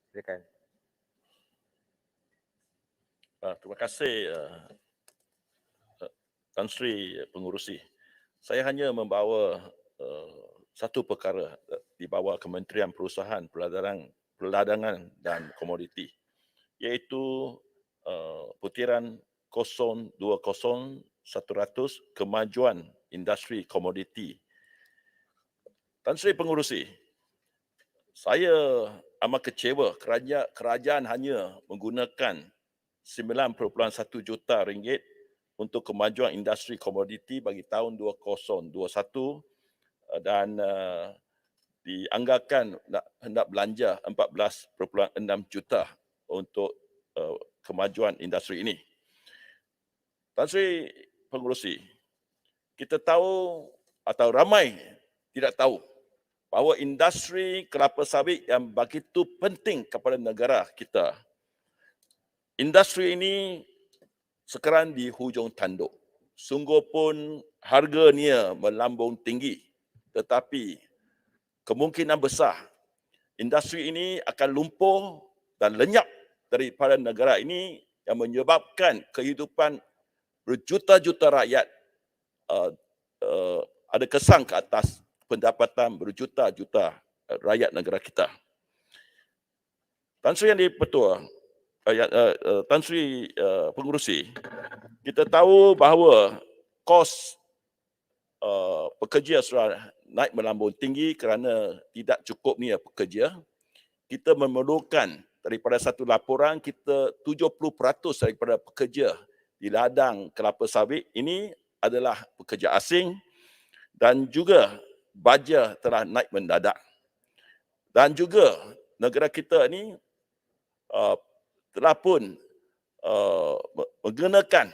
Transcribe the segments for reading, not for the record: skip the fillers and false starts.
Silakan. Terima kasih Tan Sri Pengurusi. Saya hanya membawa satu perkara di bawah Kementerian Perusahaan, Perdagangan dan Komoditi, iaitu putiran 020-100 kemajuan industri komoditi. Tan Sri Pengurusi, saya amat kecewa kerajaan hanya menggunakan 9.1 juta ringgit untuk kemajuan industri komoditi bagi tahun 2021 dan dianggarkan hendak belanja 14.6 juta untuk kemajuan industri ini. Tan Sri Pengurusi, kita tahu atau ramai tidak tahu bahawa industri kelapa sawit yang begitu penting kepada negara kita, industri ini sekarang di hujung tanduk. Sungguh pun harganya melambung tinggi, tetapi kemungkinan besar industri ini akan lumpuh dan lenyap daripada negara ini yang menyebabkan kehidupan berjuta-juta rakyat ada kesan ke atas pendapatan berjuta-juta rakyat negara kita. Tan Sri Yang di-Pertua, Tan Sri Pengurusi, kita tahu bahawa kos pekerja sudah naik melambung tinggi kerana tidak cukupnya pekerja. Kita memerlukan daripada satu laporan, kita 70% daripada pekerja di ladang kelapa sawit ini adalah pekerja asing dan juga baja telah naik mendadak. Dan juga negara kita ini telah pun menggunakan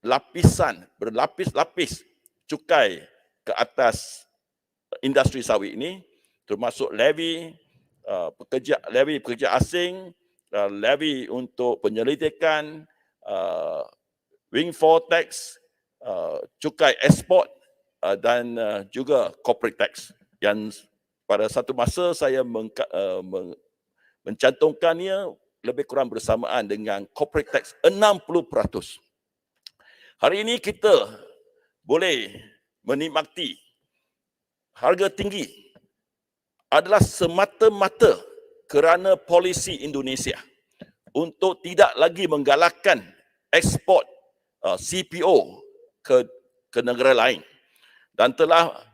lapisan berlapis-lapis cukai ke atas industri sawit ini, termasuk levy pekerja asing, levy untuk penyelidikan, windfall tax, cukai ekspor dan juga corporate tax yang pada satu masa saya mencantumkannya lebih kurang bersamaan dengan corporate tax 60%. Hari ini kita boleh menikmati harga tinggi adalah semata-mata kerana polisi Indonesia untuk tidak lagi menggalakkan ekspor CPO ke negara lain dan telah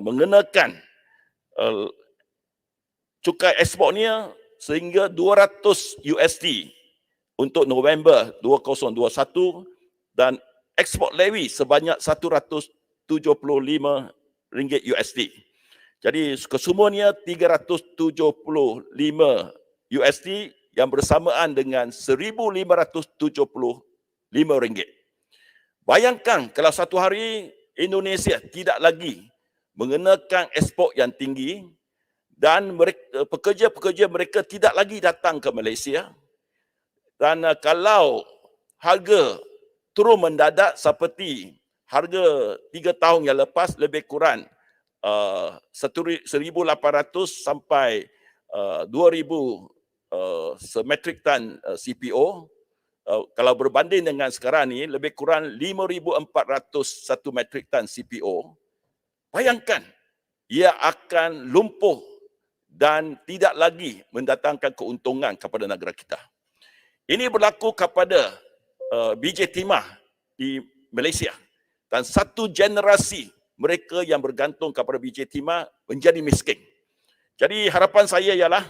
mengenakan cukai ekspornya sehingga $200 untuk November 2021 dan ekspor levy sebanyak $175 Jadi kesemuanya $375 yang bersamaan dengan $1,575. Bayangkan kalau satu hari Indonesia tidak lagi mengenakan ekspor yang tinggi dan pekerja-pekerja mereka tidak lagi datang ke Malaysia, dan kalau harga turun mendadak seperti harga 3 tahun yang lepas, lebih kurang 1,800 sampai 2,000 semetrik tan CPO. Kalau berbanding dengan sekarang ni, lebih kurang 5,400 satu metrik tan CPO. Bayangkan, ia akan lumpuh dan tidak lagi mendatangkan keuntungan kepada negara kita. Ini berlaku kepada BJ Timah di Malaysia. Dan satu generasi mereka yang bergantung kepada BJ Timah menjadi miskin. Jadi harapan saya ialah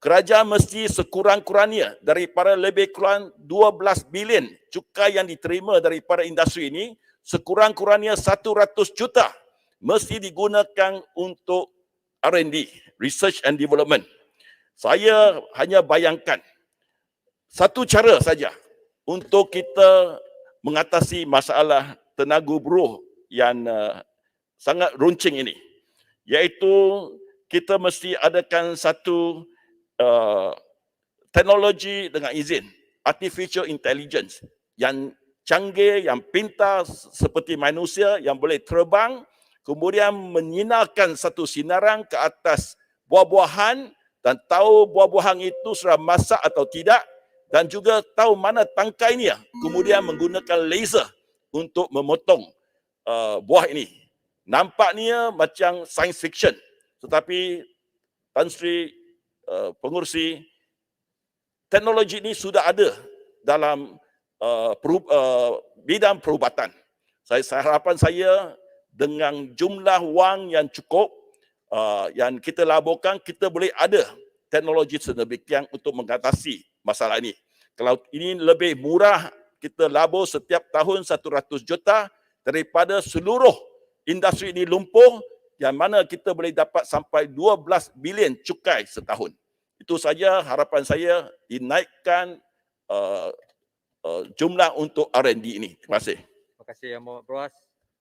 kerajaan mesti sekurang-kurangnya daripada lebih kurang 12 bilion cukai yang diterima daripada industri ini, sekurang-kurangnya 100 juta mesti digunakan untuk R&D, Research and Development. Saya hanya bayangkan satu cara saja untuk kita mengatasi masalah tenaga buruh yang sangat runcing ini, iaitu kita mesti adakan satu teknologi dengan izin artificial intelligence yang canggih, yang pintar seperti manusia, yang boleh terbang kemudian menyinarkan satu sinaran ke atas buah-buahan dan tahu buah-buahan itu sudah masak atau tidak, dan juga tahu mana tangkainya, kemudian menggunakan laser untuk memotong buah ini. Nampaknya macam science fiction, tetapi Tan Sri Pengerusi, teknologi ini sudah ada dalam bidang perubatan. Harapan saya dengan jumlah wang yang cukup yang kita laburkan, kita boleh ada teknologi sedemikian untuk mengatasi masalah ini. Kalau ini lebih murah, kita labur setiap tahun 100 juta daripada seluruh industri ini lumpuh, yang mana kita boleh dapat sampai 12 bilion cukai setahun. Itu saja harapan saya, dinaikkan jumlah untuk R&D ini. Terima kasih. Terima kasih Yang Berhormat Proas.